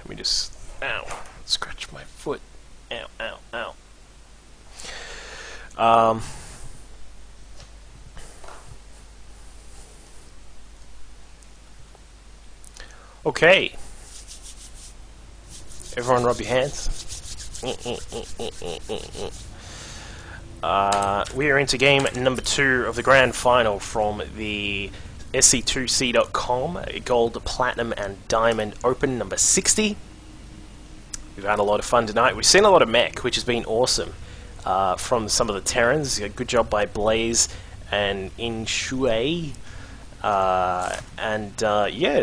Let me just... Ow. Scratch my foot. Ow, ow, ow. Okay. Everyone rub your hands. We are into game number 2 of the grand final from the SC2C.com Gold, Platinum and Diamond Open number 60. We've had a lot of fun tonight. We've seen a lot of mech, which has been awesome from some of the Terrans. Good job by Blaze and Inshui. Yeah,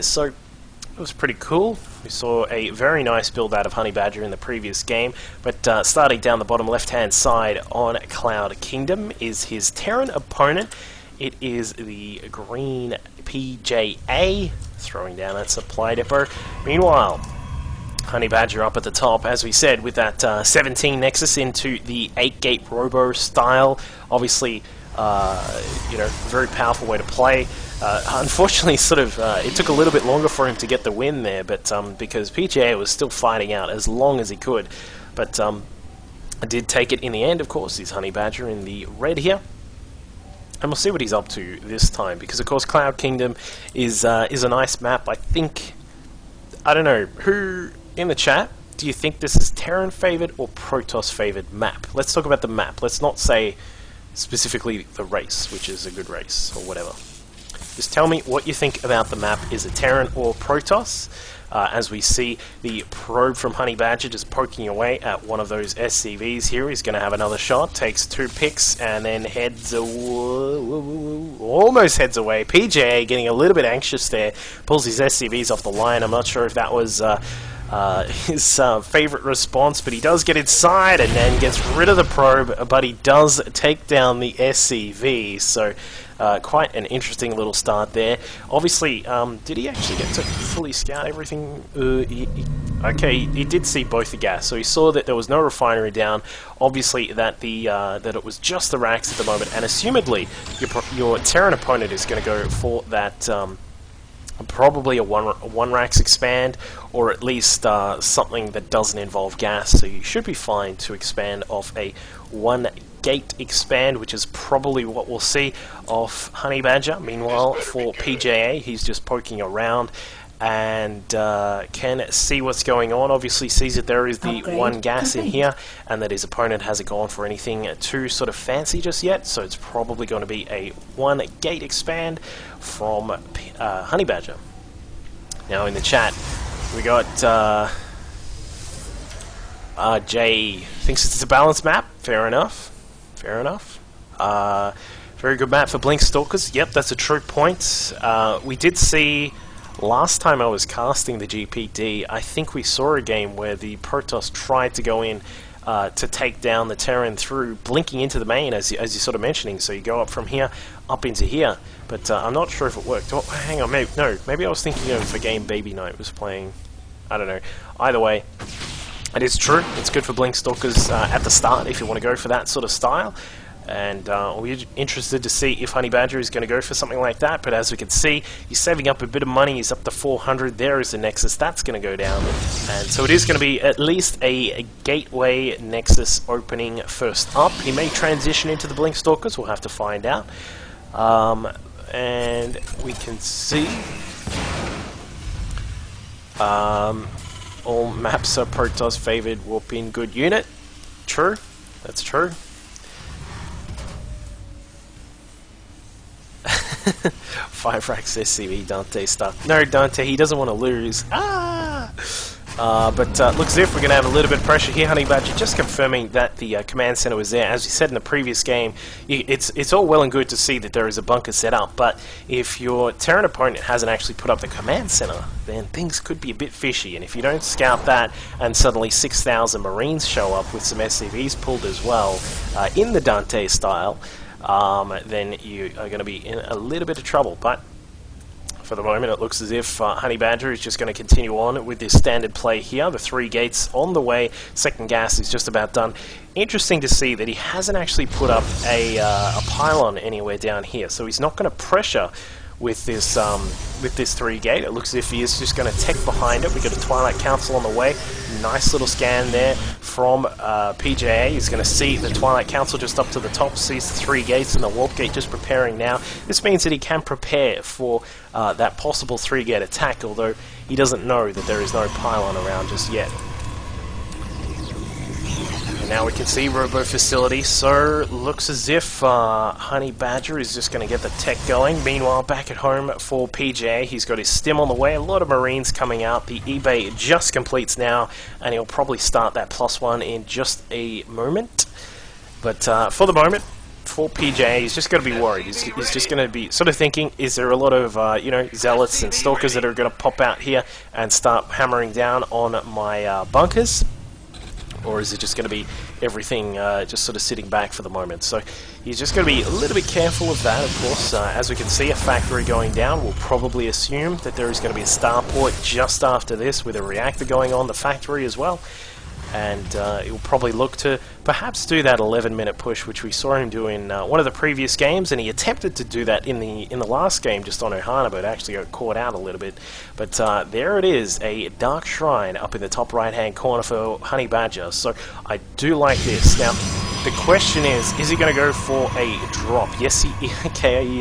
so it was pretty cool. We saw a very nice build out of Honey Badger in the previous game, but starting down the bottom left-hand side on Cloud Kingdom is his Terran opponent. It is the green PJA, throwing down that supply depot. Meanwhile, Honey Badger up at the top, as we said, with that 17 Nexus into the 8-gate Robo style. Obviously, you know, very powerful way to play. Unfortunately, it took a little bit longer for him to get the win there, but because PGA was still fighting out as long as he could. But did take it in the end, of course. He's Honey Badger in the red here. And we'll see what he's up to this time, because of course Cloud Kingdom is a nice map. I think, I don't know, who in the chat, do you think this is Terran favored or Protoss favored map? Let's talk about the map. Let's not say specifically the race, which is a good race, or whatever. Just tell me what you think about the map. Is it Terran or Protoss? As we see the probe from Honey Badger just poking away at one of those SCVs here. He's going to have another shot, takes 2 picks, and then heads almost heads away. PJ getting a little bit anxious there, pulls his SCVs off the line. I'm not sure if that was his favorite response, but he does get inside and then gets rid of the probe, but he does take down the SCV, so quite an interesting little start there. Obviously, did he actually get to fully scout everything? Okay, he did see both the gas, so he saw that there was no refinery down. Obviously, that that it was just the racks at the moment, and assumedly, your Terran opponent is going to go for that. Probably a one racks expand, or at least something that doesn't involve gas, so you should be fine to expand off a 1-gate expand, which is probably what we'll see off Honey Badger. Meanwhile, for PJA, he's just poking around and can see what's going on. Obviously sees that there is the one gas in here, and that his opponent hasn't gone for anything too sort of fancy just yet, so it's probably going to be a 1-gate expand from Honey Badger. Now in the chat we got Jay thinks it's a balanced map. Fair enough. Fair enough. Very good map for Blink Stalkers. Yep, that's a true point. We did see last time I was casting the GPD, I think we saw a game where the Protoss tried to go in to take down the Terran through blinking into the main, as you're sort of mentioning. So you go up from here, up into here. But I'm not sure if it worked. Oh, hang on, maybe I was thinking of a game Baby Knight was playing. I don't know. Either way, it is true. It's good for Blink Stalkers at the start if you want to go for that sort of style. And we're interested to see if Honey Badger is going to go for something like that. But as we can see, he's saving up a bit of money. He's up to 400. There is the Nexus. That's going to go down. And so it is going to be at least a Gateway Nexus opening first up. He may transition into the Blink Stalkers. We'll have to find out. And we can see all maps are Protoss favored. Whooping good unit. True. That's true. 5 racks SCV Dante stuff. No, Dante, he doesn't want to lose. But looks as if we're going to have a little bit of pressure here. Honey Badger just confirming that the command center was there. As we said in the previous game, it's all well and good to see that there is a bunker set up, but if your Terran opponent hasn't actually put up the command center, then things could be a bit fishy. And if you don't scout that, and suddenly 6,000 Marines show up with some SCVs pulled as well, in the Dante style, then you are going to be in a little bit of trouble. But for the moment, it looks as if Honey Badger is just going to continue on with this standard play here. The 3 gates on the way. Second gas is just about done. Interesting to see that he hasn't actually put up a pylon anywhere down here. So he's not going to pressure with this 3 gate. It looks as if he is just going to tech behind it. We got a Twilight Council on the way. Nice little scan there from PJA. He's going to see the Twilight Council just up to the top, sees the 3 gates and the Warp Gate just preparing now. This means that he can prepare for that possible 3 gate attack, although he doesn't know that there is no pylon around just yet. Now we can see Robo Facility, so looks as if Honey Badger is just going to get the tech going. Meanwhile, back at home for PJ, he's got his stim on the way, a lot of Marines coming out. The eBay just completes now, and he'll probably start that +1 in just a moment. But for the moment, for PJ, he's just going to be worried. He's just going to be sort of thinking, is there a lot of zealots and stalkers that are going to pop out here and start hammering down on my bunkers? Or is it just going to be everything just sort of sitting back for the moment? So he's just going to be a little bit careful of that, of course. As we can see, a factory going down. We'll probably assume that there is going to be a starport just after this with a reactor going on the factory as well. And he'll probably look to perhaps do that 11-minute push, which we saw him do in one of the previous games, and he attempted to do that in the last game just on Ohana, but actually got caught out a little bit. But there it is, a Dark Shrine up in the top right-hand corner for Honey Badger. So I do like this. Now, the question is he going to go for a drop? Yes, he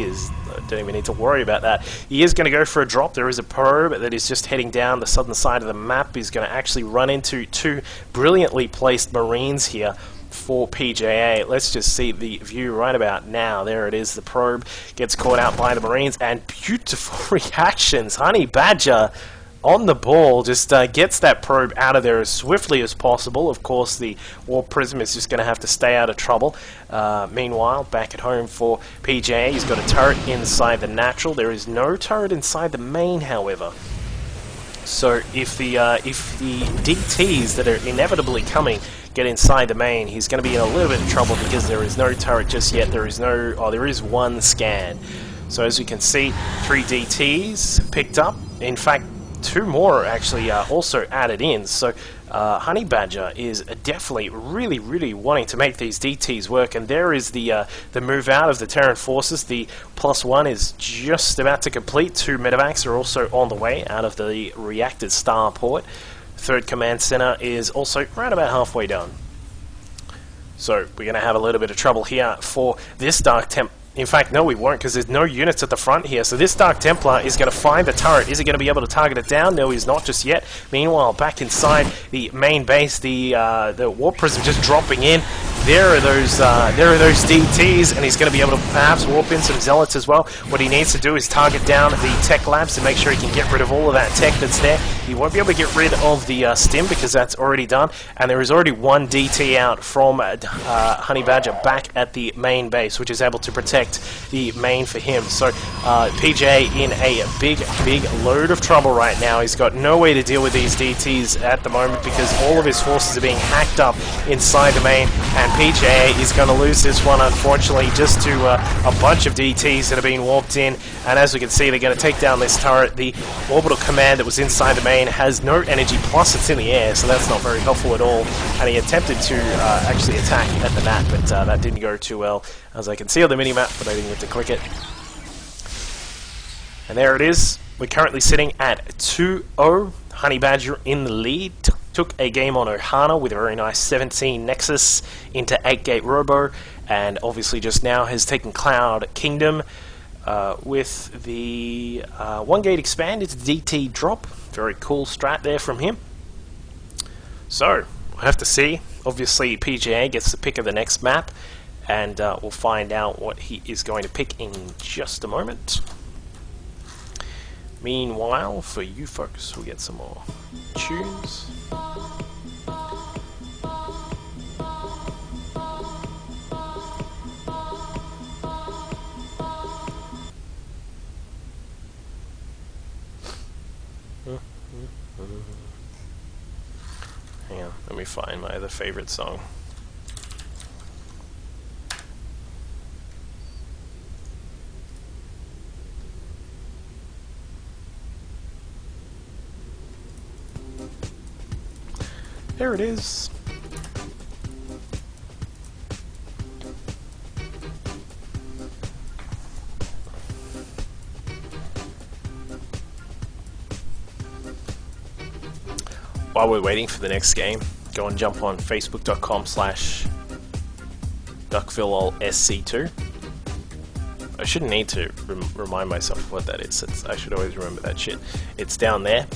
is. Don't even need to worry about that. He is going to go for a drop. There is a probe that is just heading down the southern side of the map. He's going to actually run into 2 brilliantly placed Marines here for PJA. Let's just see the view right about now. There it is. The probe gets caught out by the Marines, and beautiful reactions. Honey Badger on the ball, just gets that probe out of there as swiftly as possible. Of course, the Warp Prism is just going to have to stay out of trouble. Meanwhile, back at home for PJ, he's got a turret inside the natural. There is no turret inside the main, however. So if the DTs that are inevitably coming get inside the main, he's going to be in a little bit of trouble because there is no turret just yet. There is no, there is 1 scan. So as you can see, 3 DTs picked up. In fact, 2 more actually also added in. So Honey Badger is definitely really wanting to make these DTs work, and there is the move out of the Terran forces. The +1 is just about to complete. 2 medevacs are also on the way out of the reacted starport. 3rd command center is also right about halfway done. So we're going to have a little bit of trouble here for this Dark Temp. In fact, no, we won't, because there's no units at the front here. So this Dark Templar is going to find the turret. Is he going to be able to target it down? No, he's not just yet. Meanwhile, back inside the main base, the Warp Prism just dropping in. There are those DTs, and he's going to be able to perhaps warp in some Zealots as well. What he needs to do is target down the tech labs and make sure he can get rid of all of that tech that's there. He won't be able to get rid of the stim because that's already done, and there is already 1 DT out from Honey Badger back at the main base, which is able to protect the main for him. So PJ in a big load of trouble right now. He's got no way to deal with these DTs at the moment because all of his forces are being hacked up inside the main, and PJ is going to lose this one, unfortunately, just to a bunch of DTs that are being warped in. And as we can see, they're going to take down this turret. The orbital command that was inside the main has no energy, plus it's in the air, so that's not very helpful at all. And he attempted to actually attack at the NAT, but that didn't go too well, as I can see on the mini-map, but I didn't get to click it. And there it is. We're currently sitting at 2-0. Honey Badger in the lead. Took a game on Ohana with a very nice 17 Nexus into 8-gate Robo, and obviously just now has taken Cloud Kingdom with the 1-gate expand into DT drop. Very cool strat there from him. So, we'll have to see. Obviously, PGA gets the pick of the next map, and we'll find out what he is going to pick in just a moment. Meanwhile, for you folks, we'll get some more tunes. Hang on, let me find my other favorite song. There it is. while we're waiting for the next game, go and jump on facebook.com/DuckvilleSC2. I shouldn't need to remind myself what that is. I should always remember that shit. It's down there.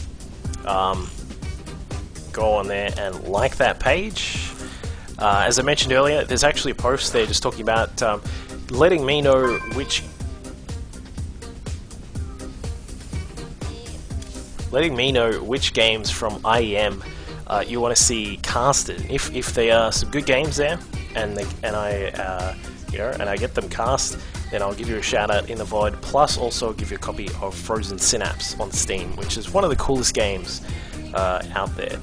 Go on there and like that page. As I mentioned earlier, there's actually a post there just talking about letting me know which games from IEM you want to see casted. If there are some good games there, and I get them cast, then I'll give you a shout out in the VOD. Plus, also give you a copy of Frozen Synapse on Steam, which is one of the coolest games out there.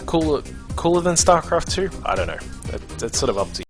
Cooler than StarCraft 2? I don't know. That's sort of up to you.